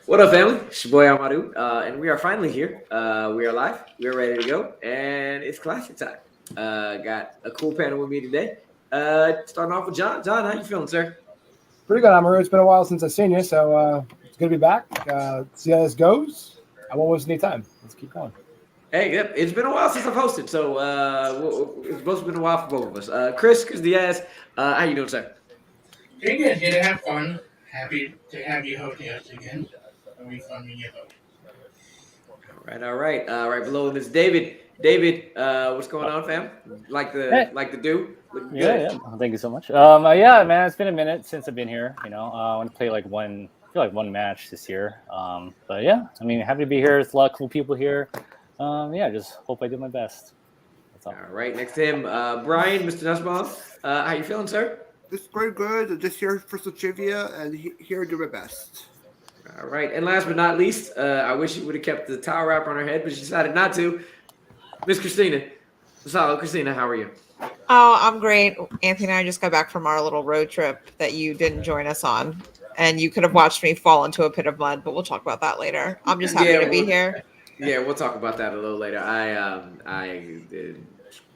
What up, family? It's your boy Amaru, and we are finally here. We are live. We are ready to go, and it's classic time. Got a cool panel with me today. Starting off with John. John, how you feeling, sir? Pretty good, Amaru. It's been a while since I've seen you, so it's good to be back. See how this goes. I won't waste any time. Let's keep going. Hey, yep, it's been a while since I've hosted, so it's both been a while for both of us. Chris Diaz, how you doing, sir? Pretty good. Good to have fun. Happy to have you hosting us again. It'll be fun when you host. All right. Right below him is David. David, what's going on, fam? Like the do? Looking good. Yeah. Thank you so much. Yeah, man, it's been a minute since I've been here. I want to play one match this year. But yeah, I mean, happy to be here. There's a lot of cool people here. Yeah, just hope I do my best. That's all. All right, next to him, Brian, Mr. Nussbaum. How you feeling, sir? It's very good. Just here for some trivia and here to do my best. All right, and last but not least, I wish you would have kept the towel wrap on her head, but she decided not to. Miss Christina. So, Christina, how are you? Oh, I'm great. Anthony and I just got back from our little road trip that you didn't join us on. And you could have watched me fall into a pit of mud, but we'll talk about that later. I'm just happy to be here. Yeah, we'll talk about that a little later. I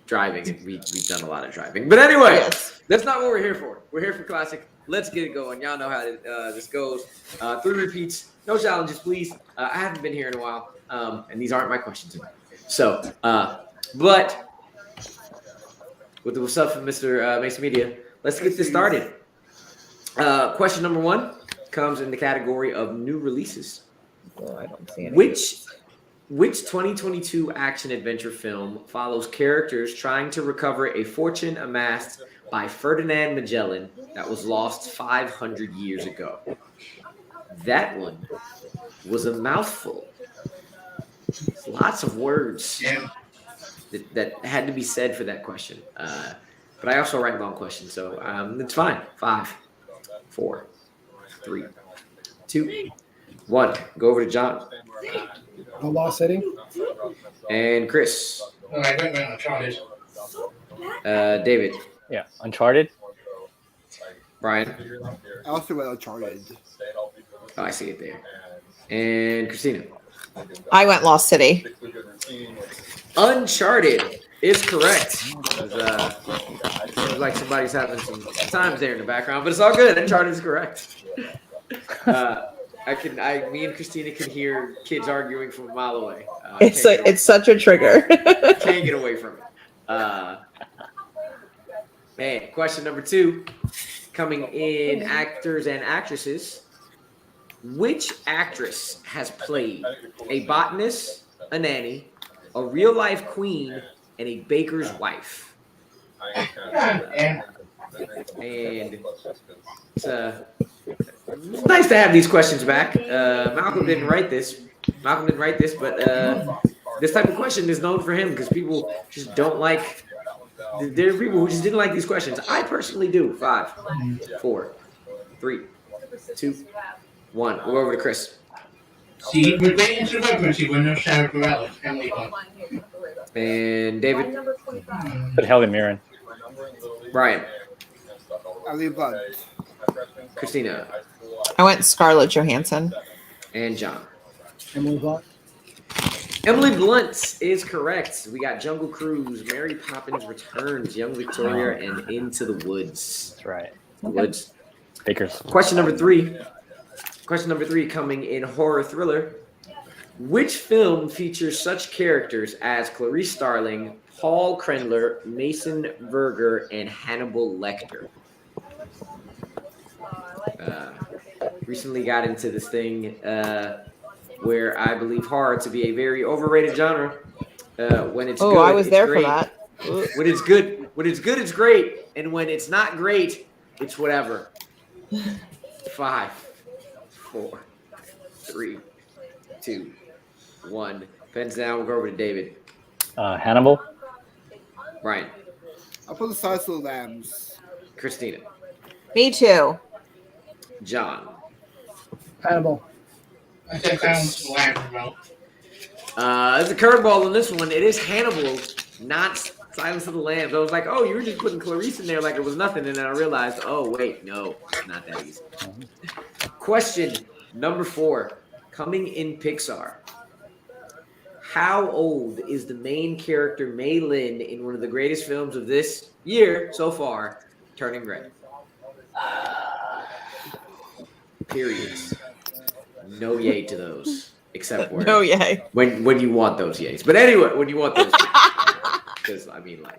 driving. We've done a lot of driving. But anyway, yes. That's not what we're here for. We're here for Classic. Let's get it going. Y'all know how this goes. 3 repeats. No challenges, please. I haven't been here in a while. And these aren't my questions tonight. So, but with what's up from Mr. Mason Media, let's get this started. Question number 1 comes in the category of new releases. Oh, I don't see any. Which 2022 action-adventure film follows characters trying to recover a fortune amassed by Ferdinand Magellan that was lost 500 years ago? That one was a mouthful. Lots of words that had to be said for that question. But I also write long questions, so it's fine. 5, 4, 3, 2, 1. Go over to John. The Lost City. And Chris. Oh, I went on Uncharted. David. Yeah, Uncharted. Brian. I also went Uncharted. Oh, I see it there. And Christina. I went Lost City. Uncharted is correct. Seems like somebody's having some times there in the background, but it's all good. Uncharted is correct. Me and Christina can hear kids arguing from a mile away. It's such a trigger. Can't get away from it. Man, question number 2, coming in actors and actresses. Which actress has played a botanist, a nanny, a real-life queen, and a baker's wife? And it's nice to have these questions back. Malcolm didn't write this, but this type of question is known for him because people just don't like. There are people who just didn't like these questions. I personally do. 5, 4, 3, 2, 1. We'll go over to Chris. See, we're waiting to the when no shadow Morales. Emily Blunt. And David. But Helen Mirren. Brian. Emily Blunt. Christina. I went Scarlett Johansson. And John. Emily Blunt. Emily Blunt is correct. We got Jungle Cruise, Mary Poppins Returns, Young Victoria, and Into the Woods. That's right. Woods. Bakers. Question number 3. Question number 3 coming in horror thriller. Which film features such characters as Clarice Starling, Paul Krendler, Mason Verger, and Hannibal Lecter? Recently got into this thing where I believe horror to be a very overrated genre. When it's good, I was there great. for that. When it's good, it's great, and when it's not great, it's whatever. 5, 4, 3, 2, 1. Pens down. We'll go over to David. Hannibal. Brian. I'll put the Silence of the Lambs. Christina. Me too. John. Hannibal. I said Silence of the Lambs, bro. There's a curveball on this one. It is Hannibal, not Silence of the Lambs. I was like, oh, you were just putting Clarice in there like it was nothing. And then I realized, oh, wait, no, it's not that easy. Question number 4. coming in Pixar. How old is the main character Mei Lin in one of the greatest films of this year so far, Turning Red? Periods. No yay to those, except where No, yay. when you want those yays. But anyway, when you want those, because I mean, like,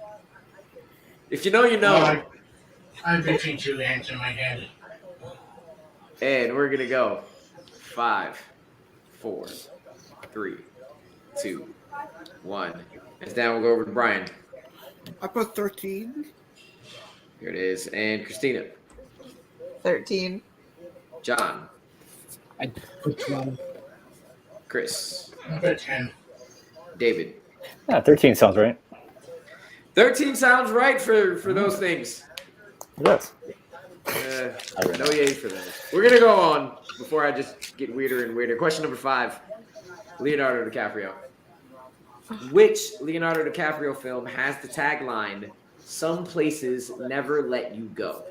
if you know, you know. I'm picturing two hands in my head. And we're gonna go 5, 4, 3, 2, 1. And now we'll go over to Brian. I put 13. Here it is. And Christina. 13. John. I put 12. Chris. I put 10. David. Yeah, 13 sounds right. 13 sounds right for those things. Yes. No yay for those. We're gonna go on before I just get weirder and weirder. Question number 5. Leonardo DiCaprio. Which Leonardo DiCaprio film has the tagline, "Some places never let you go"?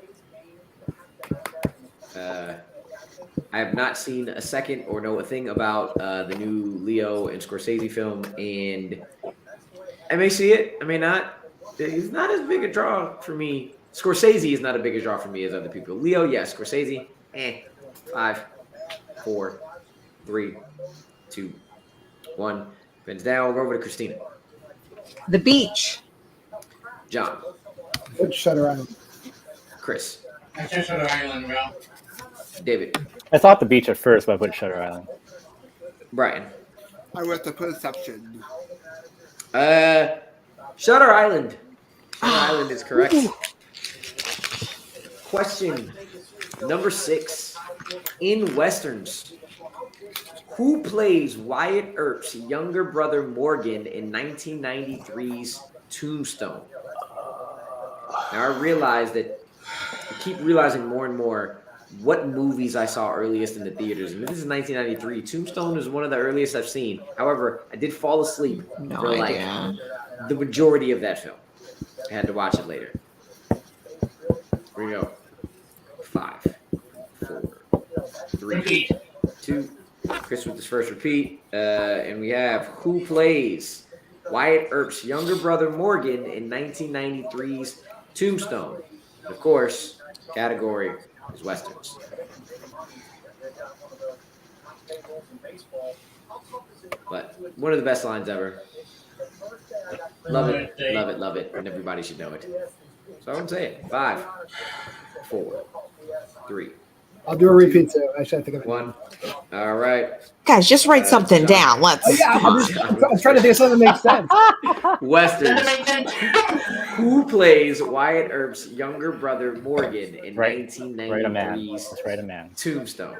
I have not seen a second or know a thing about the new Leo and Scorsese film, and I may see it, I may not. It's not as big a draw for me. Scorsese is not a big a draw for me as other people. Leo, yes. Scorsese, 5, 4, 3, 2, 1. Pins down. We'll go over to Christina. The Beach. John. Put Shutter Island. Chris. I just Shutter Island, bro. David. I thought The Beach at first, but I put Shutter Island. Brian. I went to put Inception. Shutter Island. Shutter Island is correct. Question number 6. In Westerns, who plays Wyatt Earp's younger brother Morgan in 1993's Tombstone? Now, I realize that I keep realizing more and more what movies I saw earliest in the theaters. And this is 1993. Tombstone is one of the earliest I've seen. However, I did fall asleep for idea. the majority of that film. I had to watch it later. Here we go. 5, 4, 3, Repeat. 2. Chris with his first repeat. And we have who plays Wyatt Earp's younger brother Morgan in 1993's Tombstone. And of course, category is Westerns. But one of the best lines ever. Love it, love it, love it. And everybody should know it. So I won't say it. 5, 4, 3. I'll do a repeat too. Actually, I think of it. 1. All right. Guys, just write something down. Let's. Oh, yeah, I'm trying to think of something that makes sense. Westerns. Who plays Wyatt Earp's younger brother Morgan in Right. Write a man. 1993's Let's write a man. Tombstone?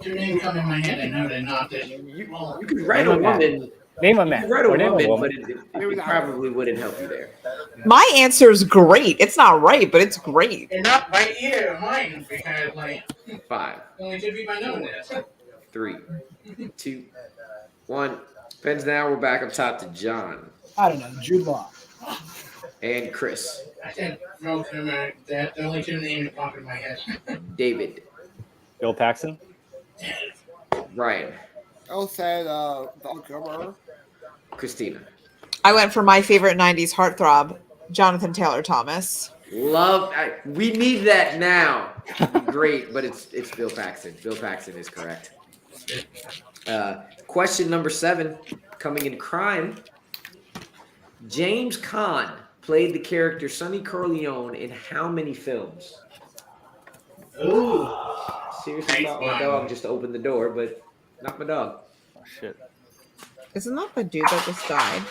Two names come in my head. I know they're not this. You could write a woman. Name a You man. could write a Or name woman, a but it probably wouldn't help you there. My answer is great. It's not right, but it's great. They're not by either of mine because, like, 5, only two people I know this. 3, 2, 1. Pens down. We're back up top to John I don't know. Jude Law. and Chris. I said no to them. That's the only two names that pop in my head. David. Bill Paxton. Ryan. I said Val Kilmer. Christina. I went for my favorite 90s heartthrob, Jonathan Taylor Thomas. We need that now. Great, but it's Bill Paxton. Bill Paxton is correct. Question number 7, coming in crime. James Caan played the character Sonny Corleone in how many films? Ooh. Seriously, thought my dog just opened the door, but not my dog. Oh, shit. Isn't that the dude that just died?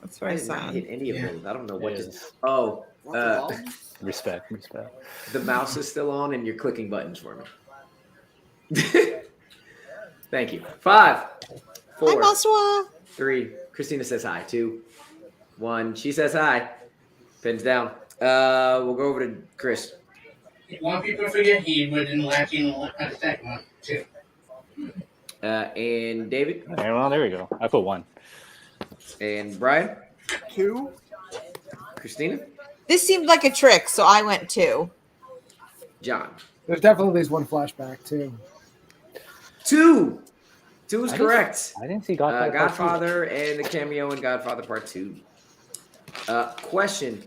That's I very did not sad. hit any of Yeah. those. I don't know what It just. is. Oh, What the hell? Respect. the mouse is still on, and you're clicking buttons for me. Thank you. 5, Hi, 4, Maswa. 3. Christina says hi. 2, 1. She says hi. Pins down. We'll go over to Chris. One people forget he was in the Latino at the second one, too. And David Okay, well, there we go. I put 1. and Brian. 2. Christina. This seemed like a trick, so I went 2. John. There's definitely at least one flashback too. Two. Two is I correct. I didn't see Godfather. Part Two. Godfather and the cameo in Godfather Part 2. Question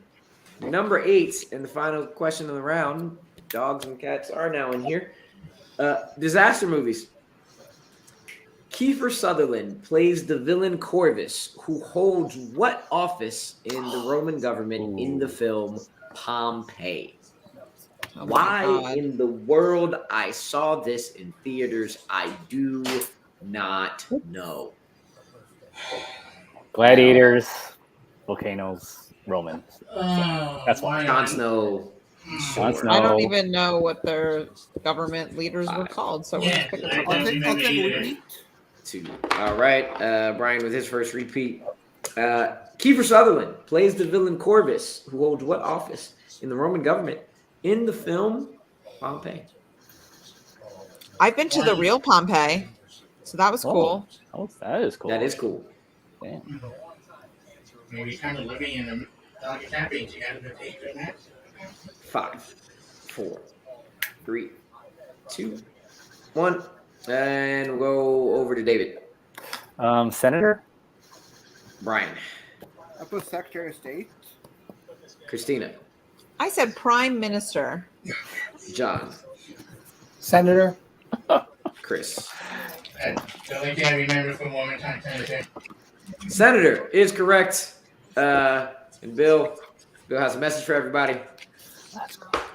number 8, and the final question of the round. Dogs and cats are now in here. Disaster movies. Kiefer Sutherland plays the villain Corvus, who holds what office in the Roman government in the film Pompeii? Oh my Why God. in the world I saw this in theaters, I do not know. Gladiators, volcanoes, Romans. That's why Jon not? Snow. Jon Sure. Snow. I don't even know what their government leaders were called, so we're Yeah, just picking I one. don't I'll remember take a either. repeat. 2. All right. Brian with his first repeat. Kiefer Sutherland plays the villain Corvus, who holds what office in the Roman government in the film Pompeii? I've been to the real Pompeii, so that was cool. Oh, that is cool. That is cool. Damn. Maybe kind of living in a dog happy to get a bit taste of that. 5, 4, 3, 2, 1. And we'll go over to David. Senator. Brian. I put Secretary of State. Christina. I said Prime Minister. John. Senator. Chris. The only thing I remember from one time kind of thing. Senator is correct. And Bill has a message for everybody.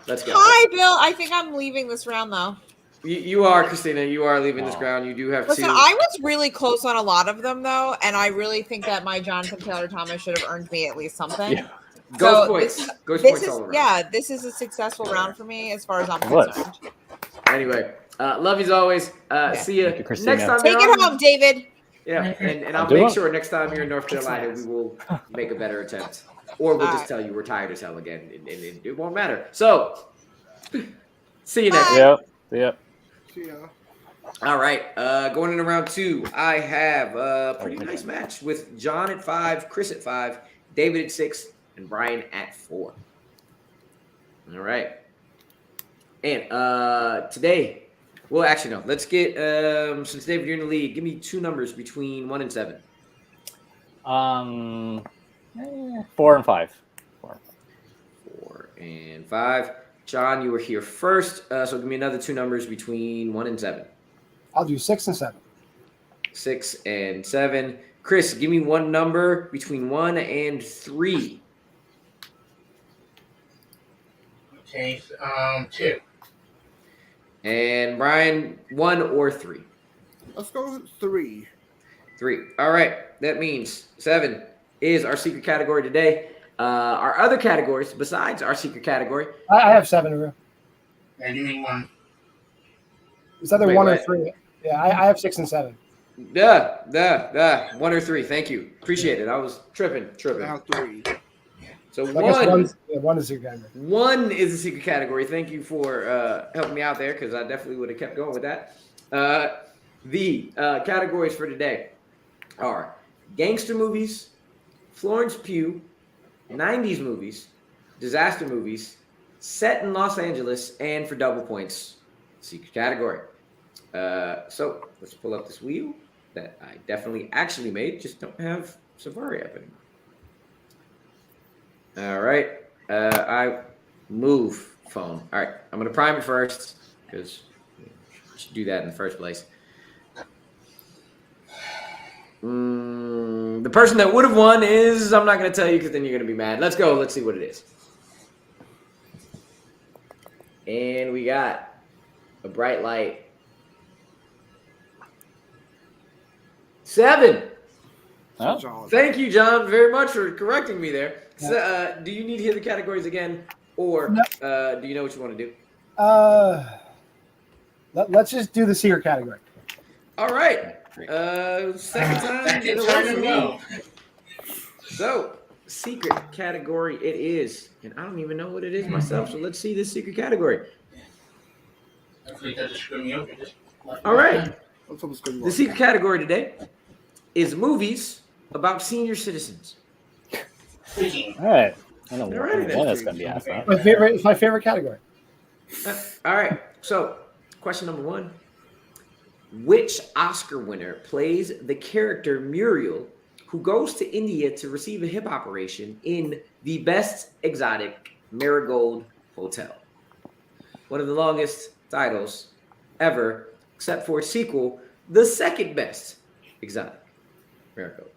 Let's go. Hi, Bill. I think I'm leaving this round though. You are, Christina. You are leaving this ground. You do have Listen, to. I was really close on a lot of them though, and I really think that my Jonathan Taylor Thomas should have earned me at least something. Yeah. Ghost So points. Ghost This points is all around. this is a successful round for me as far as I'm It was. concerned. Anyway, love you as always. See you Thank you, Christina. next time. Take you're it on. home, David. Yeah, and I'll I'll do make it. sure next time you're in North Carolina, we will make a better attempt. Or we'll All just right. tell you we're tired as hell again, and it won't matter. So, see you next. Bye. Yep. See ya. All right, going into round 2, I have a pretty nice match with John at 5, Chris at 5, David at 6, and Brian at 4. All right, and today, well, actually no, let's get since David, you're in the lead, give me 2 numbers between 1 and 7. 4 and 5. 4 and 5. John, you were here first, so give me another 2 numbers between 1 and 7. I'll do 6 and 7. 6 and 7. Chris, give me 1 number between 1 and 3. Okay, 2. And Brian, 1 or 3. Let's go with 3. 3. All right. That means 7 is our secret category today. Our other categories, besides our secret category, I have 7 of them. And you mean 1. It's either Wait, 1 or what? 3. Yeah, I have 6 and 7. 1 or 3. Thank you. Appreciate it. I was tripping. I have 3. So So I guess 1 one is your category. 1 is a secret category. Thank you for helping me out there because I definitely would have kept going with that. The categories for today are gangster movies, Florence Pugh, 90s movies, disaster movies, set in Los Angeles, and for double points, secret category. So let's pull up this wheel that I definitely actually made, just don't have Safari up anymore. All right. I move phone. All right. I'm going to prime it first because you should do that in the first place. The person that would have won is, I'm not going to tell you because then you're going to be mad. Let's go. Let's see what it is. And we got a bright light. 7. Oh. Solid. Thank you, John, very much for correcting me there. So, do you need to hear the categories again, or No. do you know what you want to do? Let's just do the secret category. All right. Second time That in a did row turn for it me. well. So, secret category it is, and I don't even know what it is myself. So let's see this secret category. Hopefully it doesn't screw me over. Just All right. Let's hope it's good The luck. secret category today is movies about senior citizens. speaking. All right. I don't know All right, what that's going to be asked. Huh? It's my favorite category. All right. So, question number 1: Which Oscar winner plays the character Muriel, who goes to India to receive a hip operation in the Best Exotic Marigold Hotel? One of the longest titles ever, except for its sequel, the second best exotic Marigold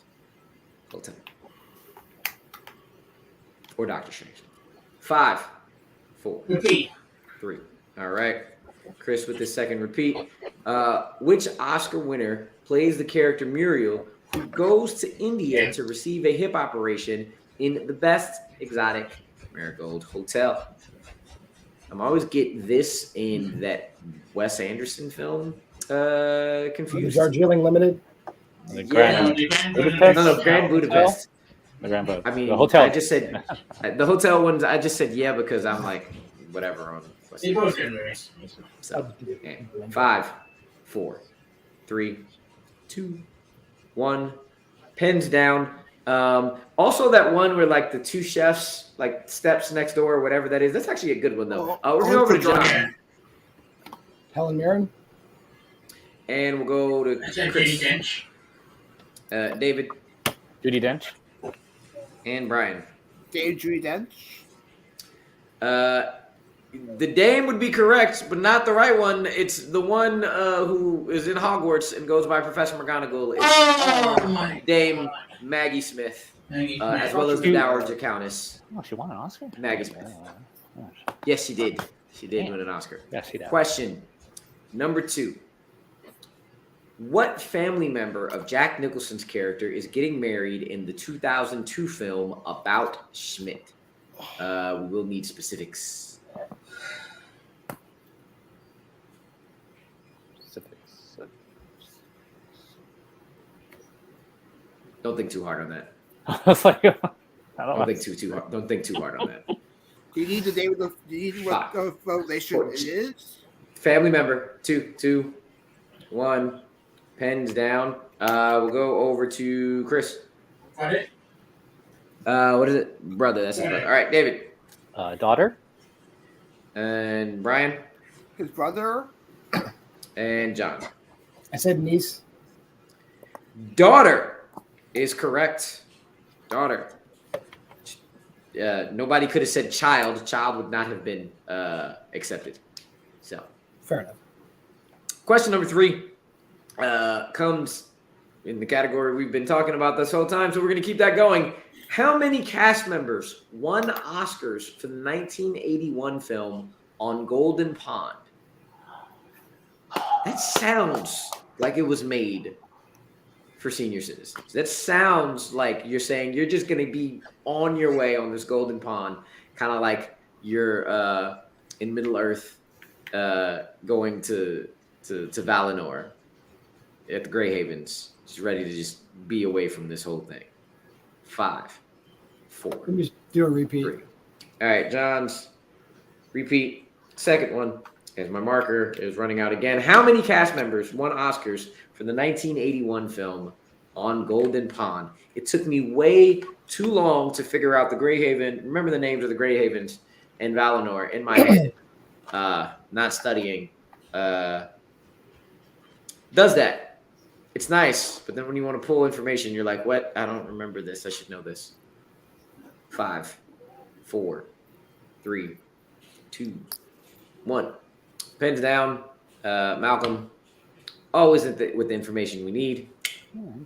Hotel. Or Doctor Strange. 5, 4, Repeat. 3. All right. Chris with the second repeat. Which Oscar winner plays the character Muriel, who goes to India to receive a hip operation in the Best Exotic Marigold Hotel? I'm always get this in that Wes Anderson film confused. Darjeeling Limited. The Yeah. Grand No, Budapest. Grand Budapest. The Grand Budapest. I mean, the hotel. I just said the hotel ones. I just said yeah because I'm like whatever on. They both good movies. So, 5, 4, 3, 2, 1. Pens down. Also, that one where like the two chefs like steps next door or whatever that is. That's actually a good one though. We're going over to John, Helen Mirren. and we'll go to I said Chris, Judi Dench. David, Judi Dench. and Brian. Dave Judy Dench. The dame would be correct, but not the right one. It's the one who is in Hogwarts and goes by Professor McGonagall. It's Oh my Dame Maggie Smith, Maggie as Smith. well as the Dowager Countess Oh, she won an Oscar? Maggie Smith. Oh, Yes, she did. She did win an Oscar. yeah, she did. Question number 2. What family member of Jack Nicholson's character is getting married in the 2002 film About Schmidt? We will need specifics. Don't think too hard on that. I was like, I don't Don't know. think too hard. Don't think too hard on that. Do you need the name of the? Do you need what the relation is? Family member. 2, 1. Pens down. We'll go over to Chris. Got it? What is it? Brother. That's his brother. All right, David. Daughter? And Brian. His brother. And John. I said niece. Daughter is correct. Daughter. Nobody could have said child. Child would not have been accepted. So, Fair enough. question number 3 comes in the category we've been talking about this whole time. So we're going to keep that going. How many cast members won Oscars for the 1981 film On Golden Pond? That sounds like it was made for senior citizens. That sounds like you're saying you're just going to be on your way on this golden pond, kind of like you're in Middle Earth going to Valinor at the Grey Havens, just ready to just be away from this whole thing. 5, 4, Let me just do a repeat. 3. All right, John's repeat. Second one, as my marker is running out again. How many cast members won Oscars for the 1981 film On Golden Pond? It took me way too long to figure out the Grey Haven. Remember the names of the Grey Havens and Valinor in my head. Not studying does that. It's nice, but then when you want to pull information, you're like, what? I don't remember this. I should know this. 5, 4, 3, 2, 1. Pens down. Malcolm. Always with the information we need.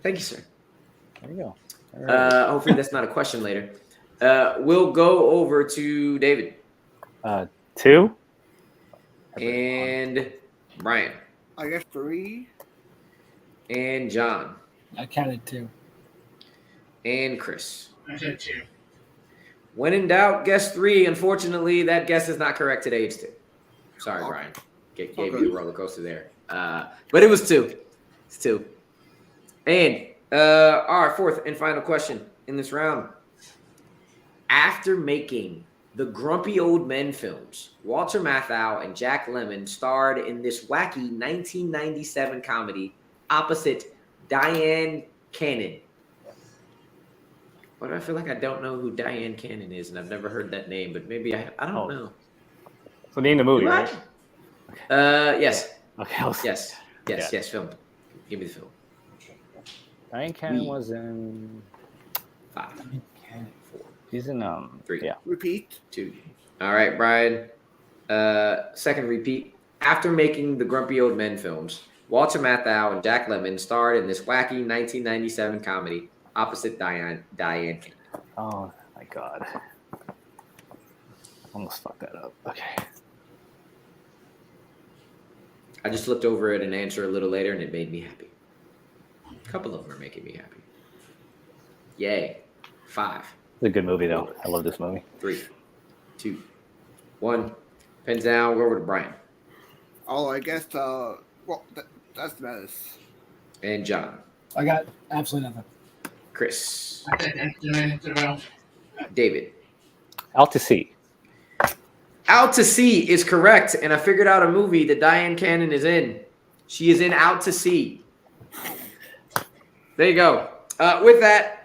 Thank you, sir. There you go. All right. Hopefully that's not a question later. We'll go over to David 2. and Brian I guess 3. and John I counted 2. and Chris. I said 2. When in doubt, guess 3. Unfortunately, that guess is not correct today. It's 2. Sorry, Brian. Gave you a roller coaster there. But it was 2. It's 2. And our fourth and final question in this round. After making the Grumpy Old Men films, Walter Matthau and Jack Lemmon starred in this wacky 1997 comedy opposite Diane Cannon. Why do I feel like I don't know who Diane Cannon is, and I've never heard that name, but maybe I don't know. So name the movie, right? Yes. Okay. Yes. Yes, film. Give me the film. Diane Cannon was in 5, 4. He's in 3. Yeah. Repeat. 2. All right, Brian. Second repeat. After making the Grumpy Old Men films, Walter Matthau and Jack Lemmon starred in this wacky 1997 comedy opposite Diane Cannon. Oh my God. Almost fucked that up. Okay. I just looked over at an answer a little later, and it made me happy. A couple of them are making me happy. Yay. 5. It's a good movie, though. I love this movie. 3, 2, 1. Pens down. We'll go over to Brian. Oh, I guess. That's the menace. And John. I got absolutely nothing. Chris. I think that's 2 minutes ago. David. Out to Sea. Out to Sea is correct, and I figured out a movie that Diane Cannon is in. She is in Out to Sea. There you go. With that,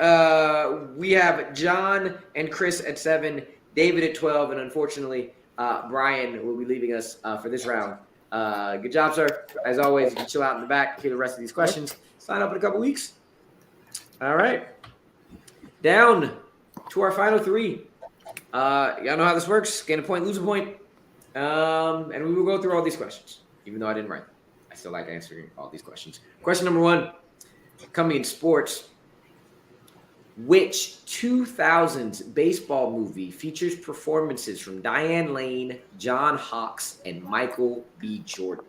we have John and Chris at 7, David at 12, and unfortunately, Brian will be leaving us for this round. Good job, sir. As always, you can chill out in the back, hear the rest of these questions. Sign up in a couple weeks. All right. Down to our final 3. Y'all know how this works. Gain a point, lose a point. And we will go through all these questions, even though I didn't write them. I still like answering all these questions. Question number 1, coming in sports. Which 2000s baseball movie features performances from Diane Lane, John Hawkes, and Michael B. Jordan?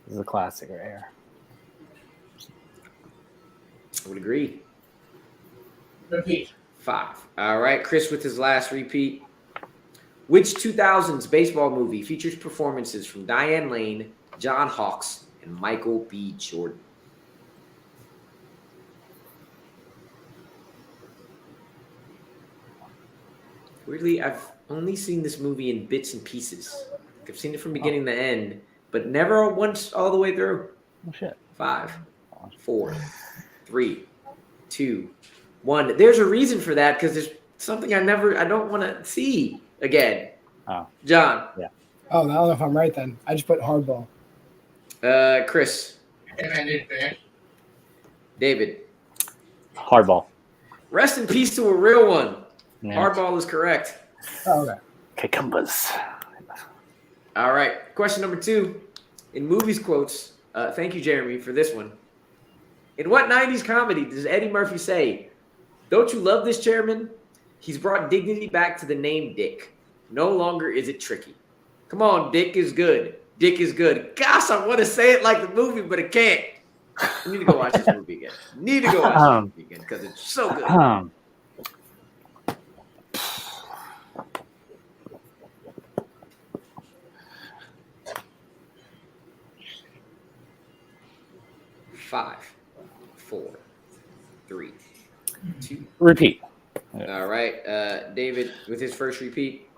This is a classic right here. I would agree. Repeat. 5. All right, Chris with his last repeat. Which 2000s baseball movie features performances from Diane Lane, John Hawkes, and Michael B. Jordan? Weirdly, I've only seen this movie in bits and pieces. I've seen it from beginning to end, but never once all the way through. Oh, shit. 5, 4, 3, 2, 1. There's a reason for that because there's something I don't want to see again. Oh. John. Yeah. Oh, I don't know if I'm right then. I just put hardball. Chris. And I did that. David. Hardball. Rest in peace to a real one. Yeah. Hardball is correct. Oh, okay. Cucumbers. All right. Question number 2. In movies quotes, thank you, Jeremy, for this one. In what 90s comedy does Eddie Murphy say, "Don't you love this chairman? He's brought dignity back to the name Dick. No longer is it tricky. Come on, Dick is good. Dick is good." Gosh, I want to say it like the movie, but I can't. You need to go watch this movie again. Need to go watch this movie again because it's so good. 5, 4, 3, 2. Repeat. All right. David with his first repeat.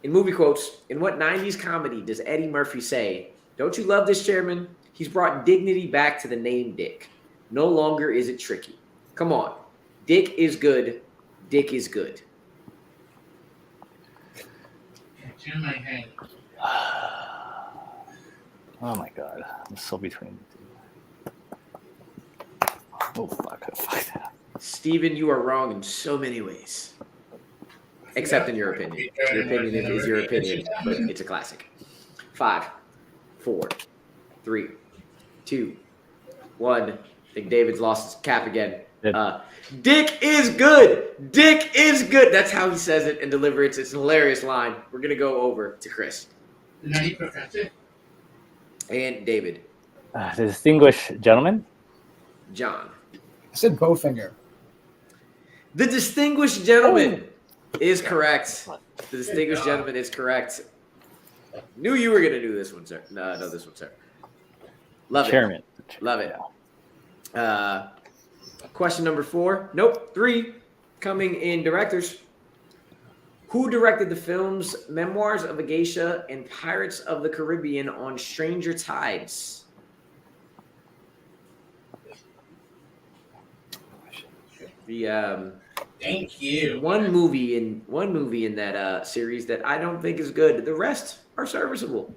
In movie quotes, in what 90s comedy does Eddie Murphy say, "Don't you love this chairman? He's brought dignity back to the name Dick. No longer is it tricky. Come on. Dick is good. Dick is good." It's in my hand. Oh my God. I'm so between the two. Oh, fuck that. Steven, you are wrong in so many ways. Except in your opinion. Your opinion is your opinion, but it's a classic. 5, 4, 3, 2, 1. I think David's lost his cap again. Dick is good. Dick is good. That's how he says it and delivers it. It's a hilarious line. We're going to go over to Chris. The Nutty Professor. And David. The Distinguished Gentleman. John. I said Bowfinger. The Distinguished Gentleman is correct. The Distinguished Gentleman is correct. Knew you were going to do this one, sir. No, this one, sir. Love Chairman. it. Love it. Question number 4. Nope, 3. Coming in directors. Who directed the films Memoirs of a Geisha and Pirates of the Caribbean on Stranger Tides? The Thank you. One movie in that series that I don't think is good. The rest are serviceable.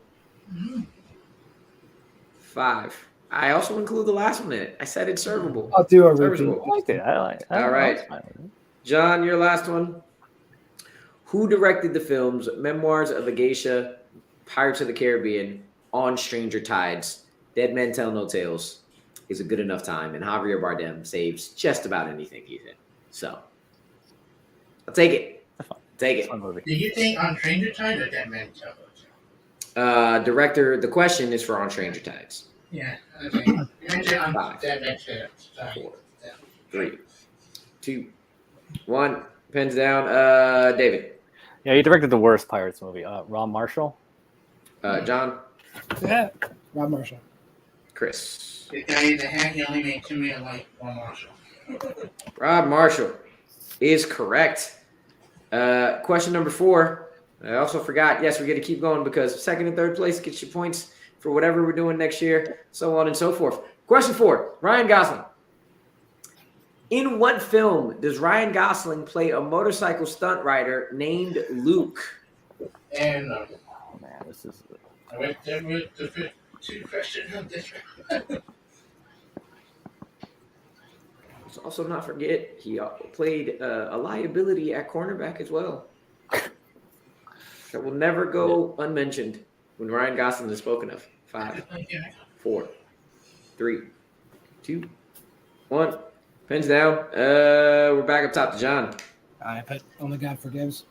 5. I also include the last one in it. I said it's servable. I'll do a repeat. Serviceable. I liked it. All right. John, your last one. Who directed the films Memoirs of a Geisha, Pirates of the Caribbean, On Stranger Tides, Dead Men Tell No Tales, Is a Good Enough Time, and Javier Bardem saves just about anything he's in. So, I'll take it. Take it. Do you think On Stranger Tides or Dead Men Tell No Tales? Director, the question is for On Stranger Tides. Yeah. Okay. You mentioned on 5, Dead Men Tell 4, 3, 2, 1. Pens down. David. Yeah, he directed the worst Pirates movie. Ron Marshall. John. Yeah. Rob Marshall. Chris. The guy in the hat, he only made 2 million like Ron Marshall. Rob Marshall is correct. Question number 4. I also forgot. Yes, we got to keep going because second and third place gets you points for whatever we're doing next year, so on and so forth. Question 4. Ryan Gosling. In what film does Ryan Gosling play a motorcycle stunt rider named Luke? And Oh man, this is. I went there with the 2 questions on this one. Let's also not forget he played a liability at cornerback as well. That will never go unmentioned when Ryan Gosling is spoken of. 5, 4, 3, 2, 1. Pens down. We're back up top to John. I put Only God Forgives.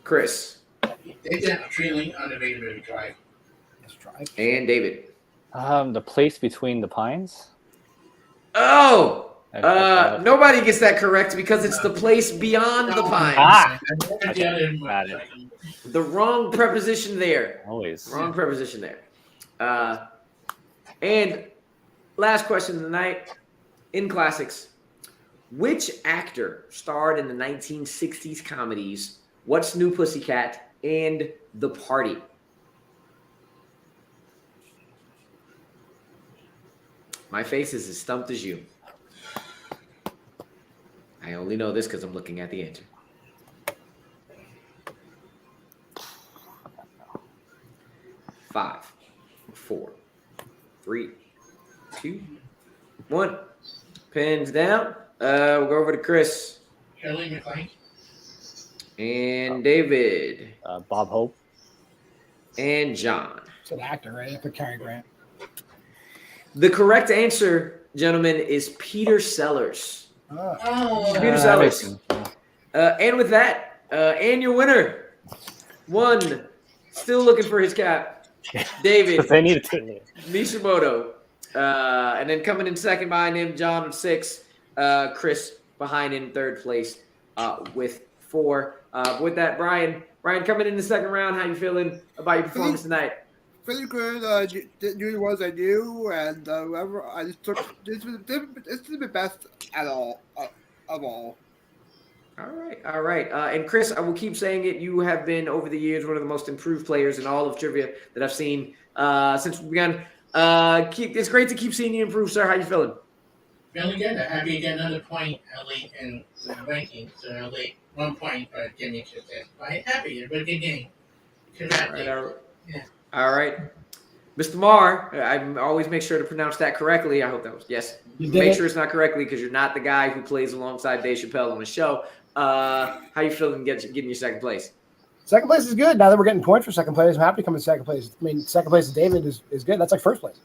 Chris. They did a trailing on the Vader Drive. Let's try. And David. The Place Between the Pines. Oh! Nobody gets that correct because it's the place beyond the pines. Ah! Got it. The wrong preposition there. Always. Wrong preposition there. And last question of the night in classics. Which actor starred in the 1960s comedies What's New Pussycat and The Party? My face is as stumped as you. I only know this because I'm looking at the answer. 5, 4, 3, 2, 1. Pens down. We'll go over to Chris. Shirley MacLaine. And David. Bob Hope. And John. It's an actor, right? I put Cary Grant. The correct answer, gentlemen, is Peter Sellers. Oh, Peter Sellers. And with that, and your winner, 1, still looking for his cap, David They needed to. Mishimoto. And then coming in second behind him, John with 6. Chris behind in third place with 4. With that, Brian coming in the second round, how you feeling about your performance tonight? Pretty good. Knew the ones I knew, and whoever I just took. This is the best at all of all. All right. And Chris, I will keep saying it. You have been over the years one of the most improved players in all of trivia that I've seen since we began. It's great to keep seeing you improve, sir. How you feeling? Feeling good. I'm happy to get another point late in the ranking. So late 1 point, but give me 2 cents. But I'm happy. It's a really good game. All right. Mr. Marr, I always make sure to pronounce that correctly. I hope that was yes. Make sure it's not correctly because you're not the guy who plays alongside Dave Chappelle on the show. How you feeling getting your second place? Second place is good. Now that we're getting points for second place, I'm happy to come in second place. I mean, second place to David is good. That's like first place.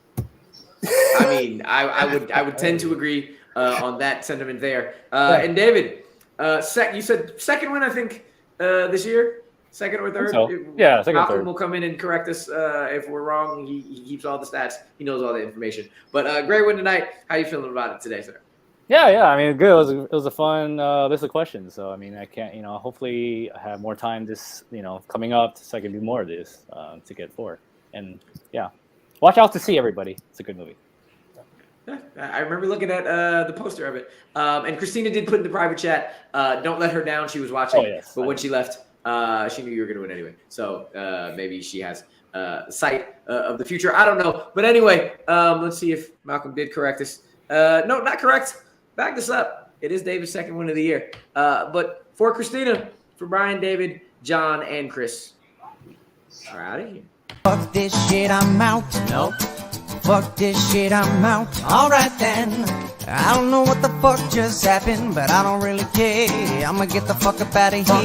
I mean, I would tend to agree on that sentiment there. And David, you said second win, I think, this year. Second or third? So. Yeah, second or Malcolm third. will come in and correct us if we're wrong. He keeps all the stats. He knows all the information. But great win tonight. How you feeling about it today, sir? Yeah. I mean, good. It was a fun list of questions. So I mean, I can't. Hopefully, I have more time this. Coming up, so I can do more of this to get 4. And yeah, watch out to see everybody. It's a good movie. I remember looking at the poster of it. And Christina did put in the private chat. Don't let her down. She was watching. Oh, yes. But when she left. She knew you were going to win anyway. So maybe she has sight of the future. I don't know. But anyway, let's see if Malcolm did correct us. No, not correct. Back this up. It is David's second win of the year. But for Christina, for Brian, David, John, and Chris, we're out of here. Fuck this shit, I'm out. Nope. Fuck this shit, I'm out. Alright then. I don't know what the fuck just happened, but I don't really care. I'ma get the fuck up out of here.